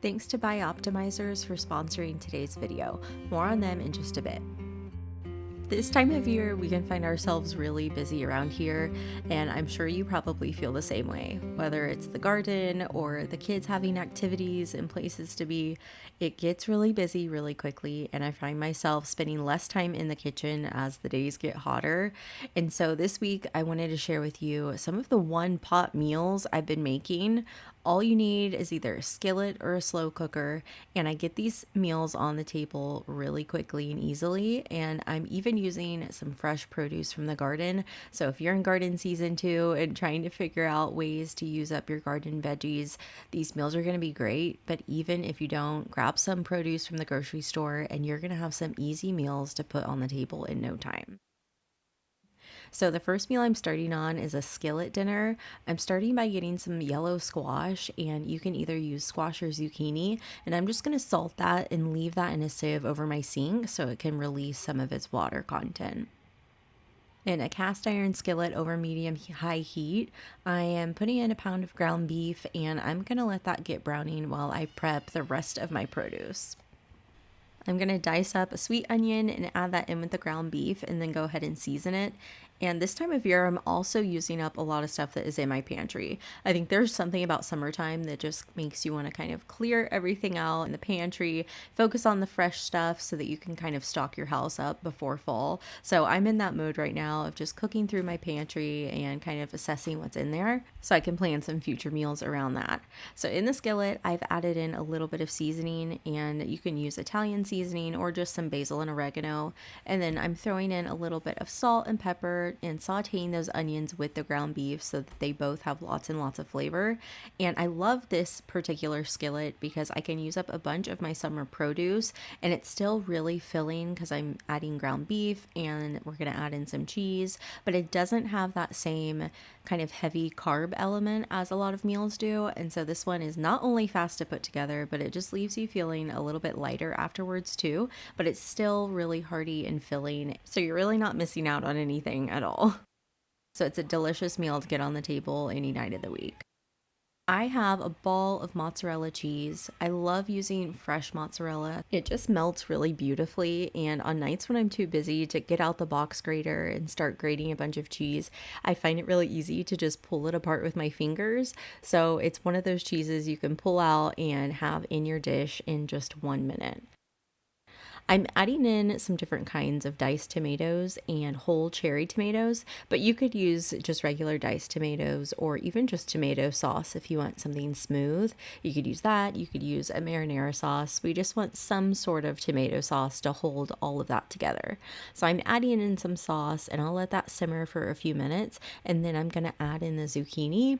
Thanks to Bioptimizers for sponsoring today's video. More on them in just a bit. This time of year, we can find ourselves really busy around here, and I'm sure you probably feel the same way. Whether it's the garden or the kids having activities and places to be, it gets really busy really quickly, and I find myself spending less time in the kitchen as the days get hotter. And so this week, I wanted to share with you some of the one-pot meals I've been making. All you need is either a skillet or a slow cooker, and I get these meals on the table really quickly and easily, and I'm even using some fresh produce from the garden. So if you're in garden season too and trying to figure out ways to use up your garden veggies, these meals are going to be great. But even if you don't, grab some produce from the grocery store and you're going to have some easy meals to put on the table in no time. So the first meal I'm starting on is a skillet dinner. I'm starting by getting some yellow squash, and you can either use squash or zucchini, and I'm just going to salt that and leave that in a sieve over my sink so it can release some of its water content. In a cast iron skillet over medium high heat, I am putting in a pound of ground beef, and I'm going to let that get browning while I prep the rest of my produce. I'm going to dice up a sweet onion and add that in with the ground beef and then go ahead and season it. And this time of year, I'm also using up a lot of stuff that is in my pantry. I think there's something about summertime that just makes you want to kind of clear everything out in the pantry, focus on the fresh stuff so that you can kind of stock your house up before fall. So I'm in that mode right now of just cooking through my pantry and kind of assessing what's in there so I can plan some future meals around that. So in the skillet, I've added in a little bit of seasoning, and you can use Italian seasoning or just some basil and oregano. And then I'm throwing in a little bit of salt and pepper and sauteing those onions with the ground beef so that they both have lots and lots of flavor. And I love this particular skillet because I can use up a bunch of my summer produce and it's still really filling because I'm adding ground beef and we're going to add in some cheese, but it doesn't have that same kind of heavy carb element as a lot of meals do. And so this one is not only fast to put together, but it just leaves you feeling a little bit lighter afterwards too, but it's still really hearty and filling. So you're really not missing out on anything at all. So it's a delicious meal to get on the table any night of the week. I have a ball of mozzarella cheese. I love using fresh mozzarella. It just melts really beautifully, and on nights when I'm too busy to get out the box grater and start grating a bunch of cheese, I find it really easy to just pull it apart with my fingers. So it's one of those cheeses you can pull out and have in your dish in just 1 minute. I'm adding in some different kinds of diced tomatoes and whole cherry tomatoes, but you could use just regular diced tomatoes or even just tomato sauce if you want something smooth. You could use that. You could use a marinara sauce. We just want some sort of tomato sauce to hold all of that together. So I'm adding in some sauce and I'll let that simmer for a few minutes, and then I'm going to add in the zucchini.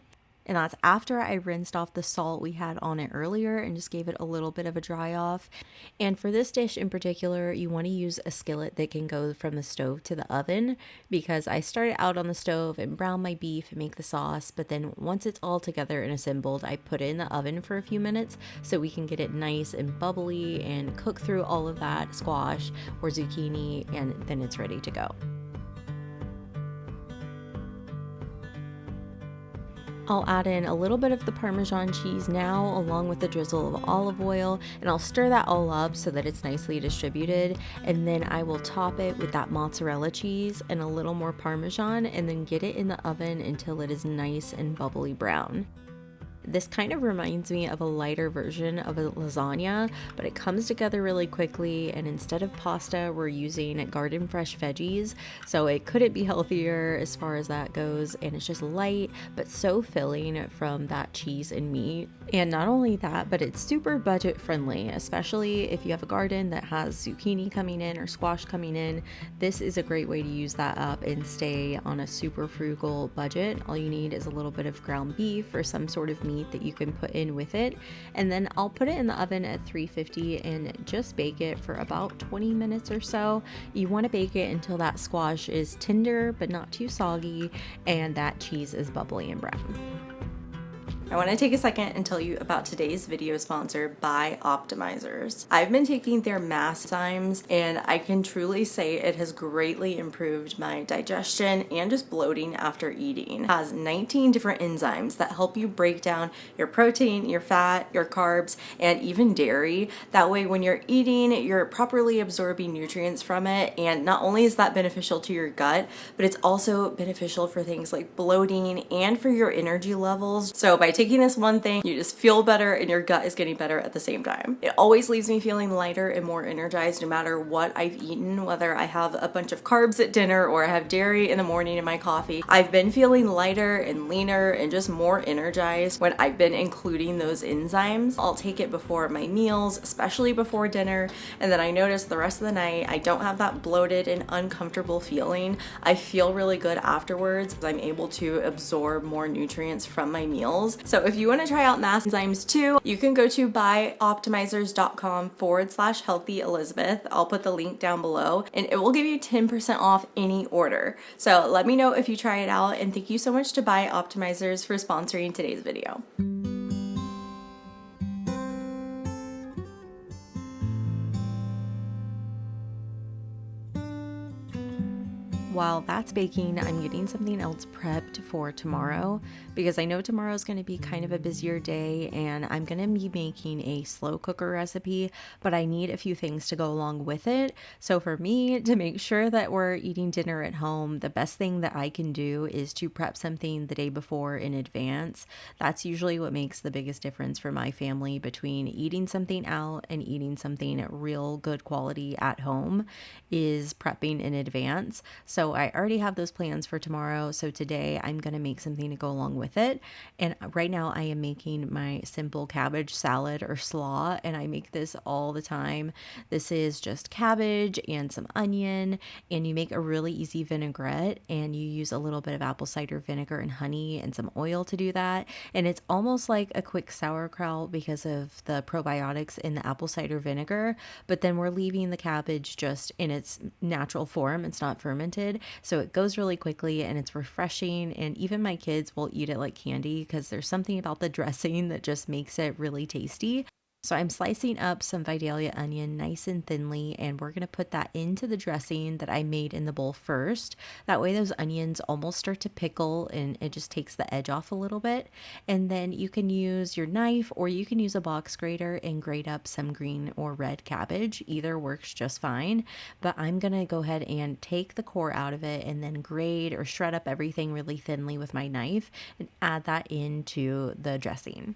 And that's after I rinsed off the salt we had on it earlier and just gave it a little bit of a dry off. And for this dish in particular, you want to use a skillet that can go from the stove to the oven, because I started out on the stove and brown my beef and make the sauce. But then once it's all together and assembled, I put it in the oven for a few minutes so we can get it nice and bubbly and cook through all of that squash or zucchini, and then it's ready to go. I'll add in a little bit of the Parmesan cheese now, along with a drizzle of olive oil, and I'll stir that all up so that it's nicely distributed. And then I will top it with that mozzarella cheese and a little more Parmesan, and then get it in the oven until it is nice and bubbly brown. This kind of reminds me of a lighter version of a lasagna, but it comes together really quickly, and instead of pasta, we're using garden fresh veggies, so it couldn't be healthier as far as that goes, and it's just light, but so filling from that cheese and meat. And not only that, but it's super budget friendly, especially if you have a garden that has zucchini coming in or squash coming in. This is a great way to use that up and stay on a super frugal budget. All you need is a little bit of ground beef or some sort of meat that you can put in with it, and then I'll put it in the oven at 350 and just bake it for about 20 minutes or so. You want to bake it until that squash is tender but not too soggy, and that cheese is bubbly and brown. I want to take a second and tell you about today's video sponsor, By Optimizers. I've been taking their mass enzymes and I can truly say it has greatly improved my digestion and just bloating after eating. It has 19 different enzymes that help you break down your protein, your fat, your carbs, and even dairy. That way when you're eating, you're properly absorbing nutrients from it, and not only is that beneficial to your gut, but it's also beneficial for things like bloating and for your energy levels. So by taking this one thing, you just feel better and your gut is getting better at the same time. It always leaves me feeling lighter and more energized no matter what I've eaten, whether I have a bunch of carbs at dinner or I have dairy in the morning in my coffee. I've been feeling lighter and leaner and just more energized when I've been including those enzymes. I'll take it before my meals, especially before dinner, and then I notice the rest of the night I don't have that bloated and uncomfortable feeling. I feel really good afterwards. I'm able to absorb more nutrients from my meals. So if you want to try out mass enzymes too, you can go to buyoptimizers.com/healthy Elizabeth. I'll put the link down below and it will give you 10% off any order. So let me know if you try it out, and thank you so much to Buy Optimizers for sponsoring today's video. While that's baking, I'm getting something else prepped for tomorrow because I know tomorrow's going to be kind of a busier day and I'm going to be making a slow cooker recipe, but I need a few things to go along with it. So for me, to make sure that we're eating dinner at home, the best thing that I can do is to prep something the day before in advance. That's usually what makes the biggest difference for my family between eating something out and eating something real good quality at home, is prepping in advance. So I already have those plans for tomorrow. So today I'm going to make something to go along with it. And right now I am making my simple cabbage salad or slaw, and I make this all the time. This is just cabbage and some onion, and you make a really easy vinaigrette, and you use a little bit of apple cider vinegar and honey and some oil to do that. And it's almost like a quick sauerkraut because of the probiotics in the apple cider vinegar, but then we're leaving the cabbage just in its natural form. It's not fermented. So it goes really quickly and it's refreshing, and even my kids will eat it like candy because there's something about the dressing that just makes it really tasty. So I'm slicing up some Vidalia onion nice and thinly, and we're going to put that into the dressing that I made in the bowl first. That way those onions almost start to pickle and it just takes the edge off a little bit. And then you can use your knife or you can use a box grater and grate up some green or red cabbage. Either works just fine, but I'm going to go ahead and take the core out of it and then grate or shred up everything really thinly with my knife and add that into the dressing.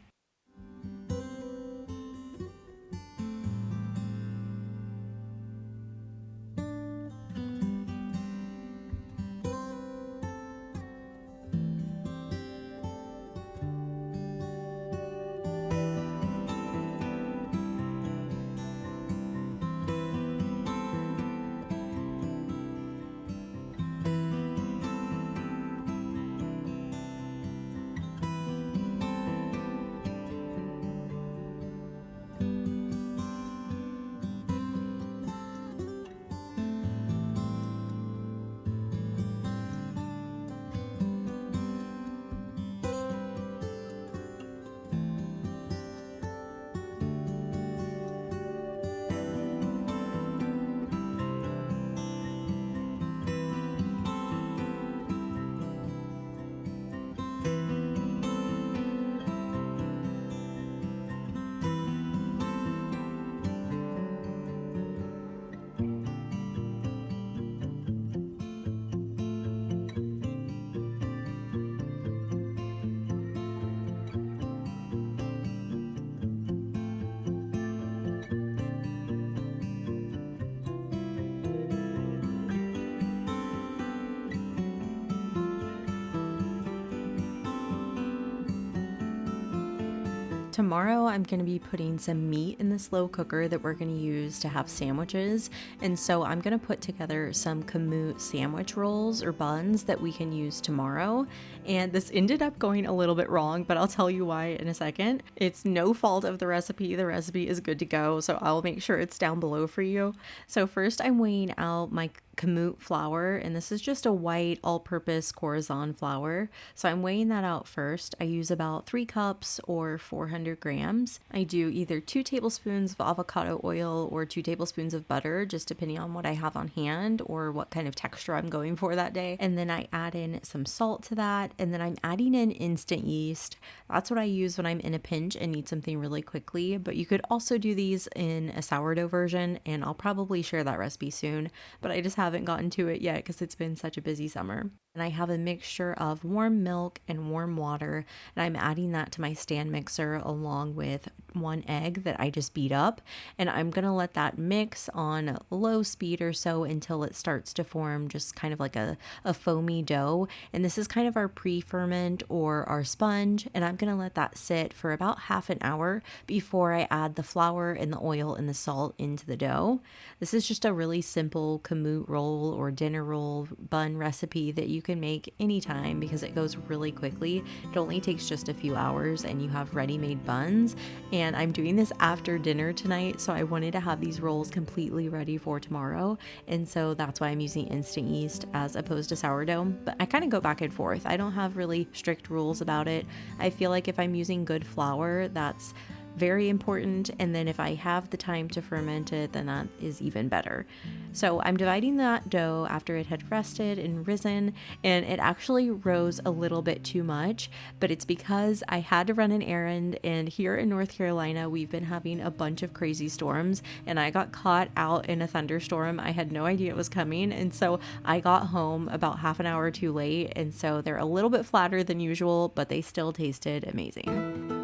tomorrow I'm going to be putting some meat in the slow cooker that we're going to use to have sandwiches. And so I'm going to put together some kamut sandwich rolls or buns that we can use tomorrow. And this ended up going a little bit wrong, but I'll tell you why in a second. It's no fault of the recipe. The recipe is good to go, so I'll make sure it's down below for you. So first I'm weighing out my kamut flour, and this is just a white all-purpose Corazon flour. So I'm weighing that out first. I use about 3 cups or 400 grams. I do either 2 tablespoons of avocado oil or 2 tablespoons of butter, just depending on what I have on hand or what kind of texture I'm going for that day. And then I add in some salt to that, and then I'm adding in instant yeast. That's what I use when I'm in a pinch and need something really quickly, but you could also do these in a sourdough version, and I'll probably share that recipe soon, but I just haven't gotten to it yet because it's been such a busy summer. And I have a mixture of warm milk and warm water, and I'm adding that to my stand mixer along with 1 egg that I just beat up, and I'm gonna let that mix on low speed or so until it starts to form just kind of like a foamy dough. And this is kind of our pre-ferment or our sponge, and I'm gonna let that sit for about half an hour before I add the flour and the oil and the salt into the dough. This is just a really simple kamut roll or dinner roll bun recipe that you can make anytime because it goes really quickly. It only takes just a few hours and you have ready-made buns. And I'm doing this after dinner tonight, so I wanted to have these rolls completely ready for tomorrow. And so that's why I'm using instant yeast as opposed to sourdough. But I kind of go back and forth. I don't have really strict rules about it. I feel like if I'm using good flour, that's very important, and then if I have the time to ferment it, then that is even better. So I'm dividing that dough after it had rested and risen, and it actually rose a little bit too much, but it's because I had to run an errand, and here in North Carolina we've been having a bunch of crazy storms, and I got caught out in a thunderstorm. I had no idea it was coming, and so I got home about half an hour too late, and so they're a little bit flatter than usual, but they still tasted amazing.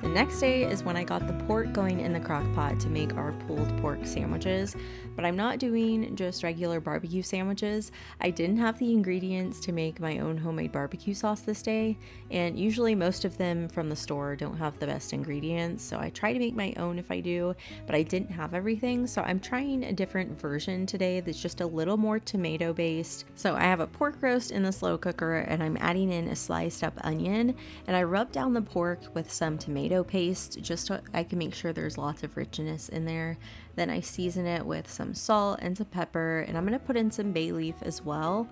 The next day is when I got the pork going in the crock pot to make our pulled pork sandwiches, but I'm not doing just regular barbecue sandwiches. I didn't have the ingredients to make my own homemade barbecue sauce this day, and usually most of them from the store don't have the best ingredients, so I try to make my own if I do, but I didn't have everything, so I'm trying a different version today that's just a little more tomato based. So I have a pork roast in the slow cooker, and I'm adding in a sliced up onion, and I rub down the pork with some tomato paste just so I can make sure there's lots of richness in there. Then I season it with some salt and some pepper, and I'm going to put in some bay leaf as well.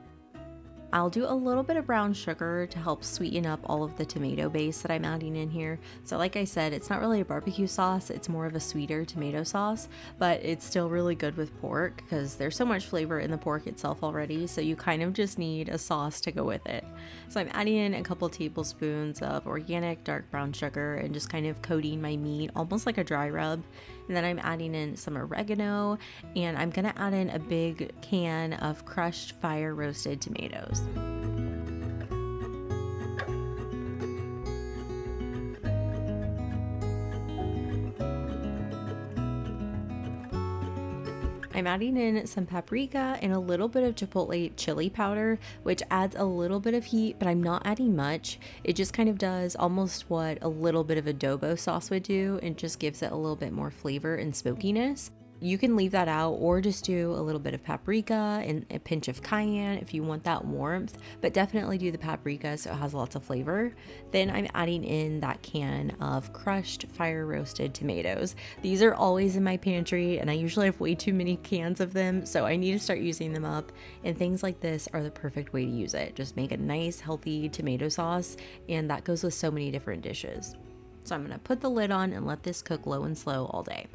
I'll do a little bit of brown sugar to help sweeten up all of the tomato base that I'm adding in here. So like I said, it's not really a barbecue sauce, it's more of a sweeter tomato sauce, but it's still really good with pork because there's so much flavor in the pork itself already, so you kind of just need a sauce to go with it. So I'm adding in a couple tablespoons of organic dark brown sugar and just kind of coating my meat almost like a dry rub. And then I'm adding in some oregano, and I'm gonna add in a big can of crushed fire roasted tomatoes. I'm adding in some paprika and a little bit of chipotle chili powder, which adds a little bit of heat, but I'm not adding much. It just kind of does almost what a little bit of adobo sauce would do and just gives it a little bit more flavor and smokiness. You can leave that out or just do a little bit of paprika and a pinch of cayenne if you want that warmth, but definitely do the paprika so it has lots of flavor. Then I'm adding in that can of crushed fire roasted tomatoes. These are always in my pantry and I usually have way too many cans of them, so I need to start using them up, and things like this are the perfect way to use it. Just make a nice healthy tomato sauce, and that goes with so many different dishes. So I'm gonna put the lid on and let this cook low and slow all day.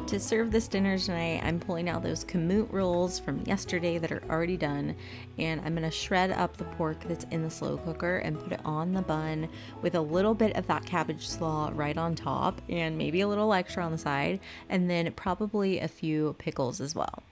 To serve this dinner tonight, I'm pulling out those kamut rolls from yesterday that are already done, and I'm going to shred up the pork that's in the slow cooker and put it on the bun with a little bit of that cabbage slaw right on top and maybe a little extra on the side, and then probably a few pickles as well.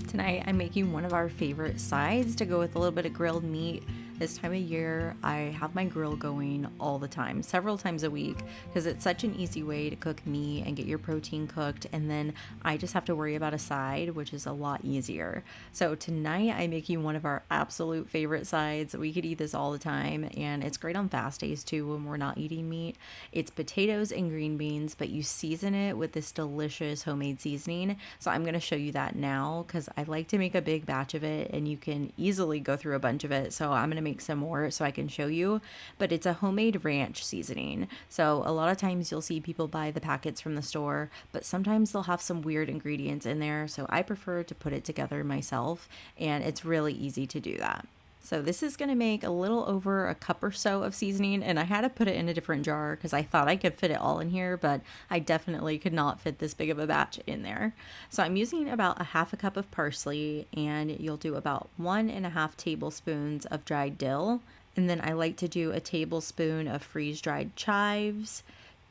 Tonight I'm making one of our favorite sides to go with a little bit of grilled meat. This time of year, I have my grill going all the time, several times a week, because it's such an easy way to cook meat and get your protein cooked, and then I just have to worry about a side, which is a lot easier. So tonight I'm making one of our absolute favorite sides. We could eat this all the time, and it's great on fast days too when we're not eating meat. It's potatoes and green beans, but you season it with this delicious homemade seasoning. So I'm going to show you that now because I like to make a big batch of it, and you can easily go through a bunch of it. So I'm going to make some more so I can show you, but it's a homemade ranch seasoning. So a lot of times you'll see people buy the packets from the store, but sometimes they'll have some weird ingredients in there. So I prefer to put it together myself, and it's really easy to do that. So this is going to make a little over a cup or so of seasoning, and I had to put it in a different jar because I thought I could fit it all in here, but I definitely could not fit this big of a batch in there. So I'm using about a half a cup of parsley, and you'll do about 1.5 tablespoons of dried dill. And then I like to do a tablespoon of freeze-dried chives,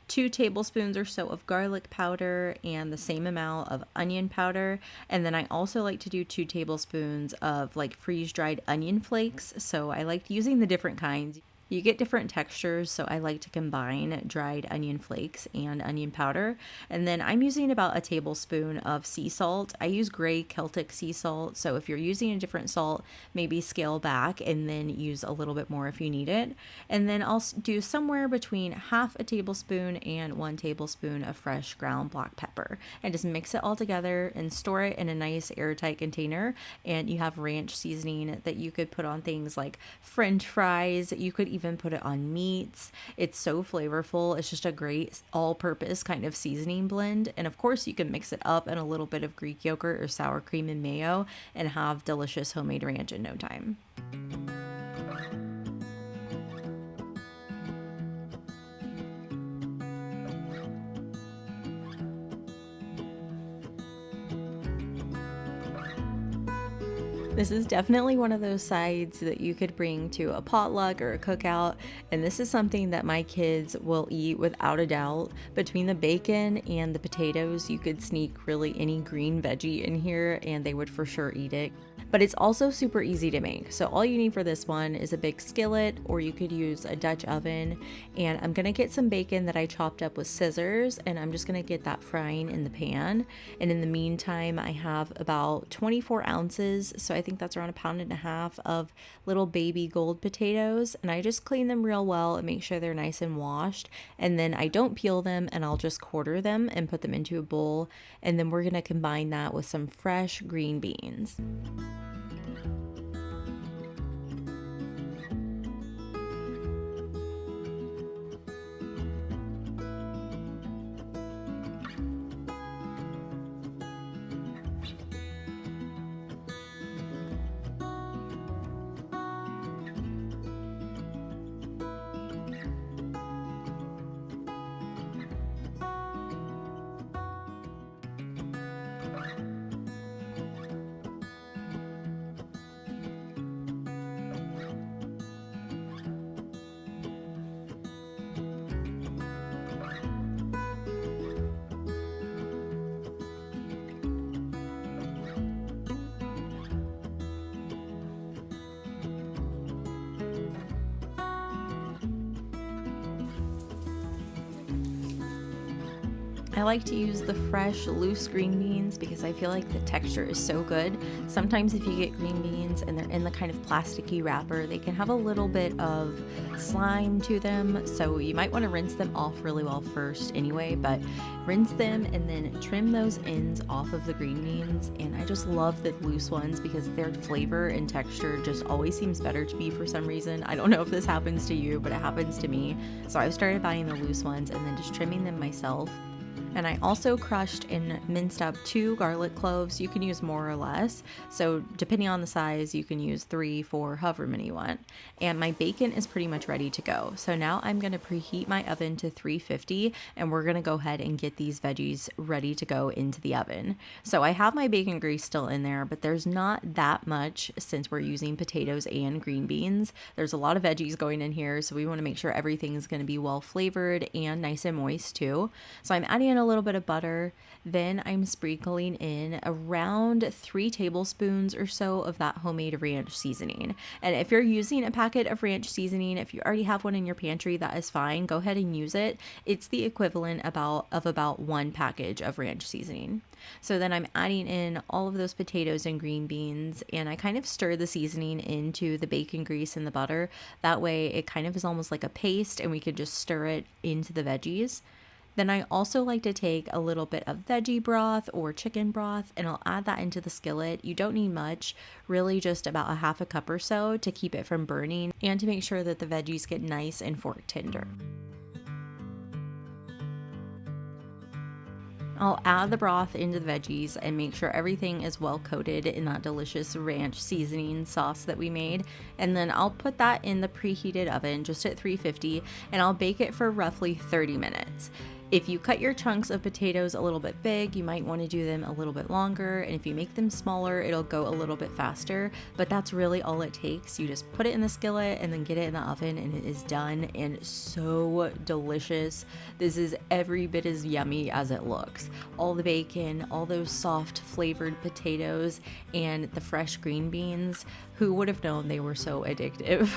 2 tablespoons or so of garlic powder, and the same amount of onion powder. And then I also like to do 2 tablespoons of like freeze-dried onion flakes. So I like using the different kinds. You get different textures, so I like to combine dried onion flakes and onion powder. And then I'm using about a tablespoon of sea salt. I use gray Celtic sea salt, so if you're using a different salt, maybe scale back and then use a little bit more if you need it. And then I'll do somewhere between half a tablespoon and 1 tablespoon of fresh ground black pepper. And just mix it all together and store it in a nice airtight container. And you have ranch seasoning that you could put on things like French fries. You could even put it on meats. It's so flavorful. It's just a great all-purpose kind of seasoning blend. And of course you can mix it up in a little bit of Greek yogurt or sour cream and mayo and have delicious homemade ranch in no time. This is definitely one of those sides that you could bring to a potluck or a cookout, and this is something that my kids will eat without a doubt. Between the bacon and the potatoes, you could sneak really any green veggie in here and they would for sure eat it. But it's also super easy to make. So all you need for this one is a big skillet, or you could use a Dutch oven. And I'm gonna get some bacon that I chopped up with scissors, and I'm just gonna get that frying in the pan. And in the meantime, I have about 24 ounces, so I think that's around 1.5 pounds of little baby gold potatoes. And I just clean them real well and make sure they're nice and washed. And then I don't peel them, and I'll just quarter them and put them into a bowl. And then we're gonna combine that with some fresh green beans. I like to use the fresh, loose green beans because I feel like the texture is so good. Sometimes if you get green beans and they're in the kind of plasticky wrapper, they can have a little bit of slime to them. So you might want to rinse them off really well first anyway, but rinse them and then trim those ends off of the green beans. And I just love the loose ones because their flavor and texture just always seems better to me for some reason. I don't know if this happens to you, but it happens to me. So I've started buying the loose ones and then just trimming them myself. And I also crushed and minced up 2 garlic cloves. You can use more or less. So depending on the size, you can use 3, 4, however many you want. And my bacon is pretty much ready to go. So now I'm going to preheat my oven to 350, and we're going to go ahead and get these veggies ready to go into the oven. So I have my bacon grease still in there, but there's not that much since we're using potatoes and green beans. There's a lot of veggies going in here, so we want to make sure everything's going to be well flavored and nice and moist too. So I'm adding in a little bit of butter. Then I'm sprinkling in around 3 tablespoons or so of that homemade ranch seasoning. And if you're using a packet of ranch seasoning, if you already have one in your pantry, that is fine. Go ahead and use it. It's the equivalent of about 1 package of ranch seasoning. So then I'm adding in all of those potatoes and green beans, and I kind of stir the seasoning into the bacon grease and the butter. That way it kind of is almost like a paste, and we can just stir it into the veggies. Then I also like to take a little bit of veggie broth or chicken broth, and I'll add that into the skillet. You don't need much, really just about a half a cup or so to keep it from burning and to make sure that the veggies get nice and fork tender. I'll add the broth into the veggies and make sure everything is well coated in that delicious ranch seasoning sauce that we made. And then I'll put that in the preheated oven just at 350, and I'll bake it for roughly 30 minutes. If you cut your chunks of potatoes a little bit big, you might want to do them a little bit longer, and if you make them smaller, it'll go a little bit faster, but that's really all it takes. You just put it in the skillet and then get it in the oven, and it is done, and so delicious. This is every bit as yummy as it looks. All the bacon, all those soft flavored potatoes, and the fresh green beans. Who would have known they were so addictive?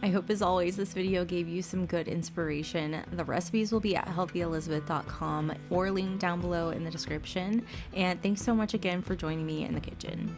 I hope as always this video gave you some good inspiration. The recipes will be at healthyelizabeth.com or linked down below in the description. And thanks so much again for joining me in the kitchen.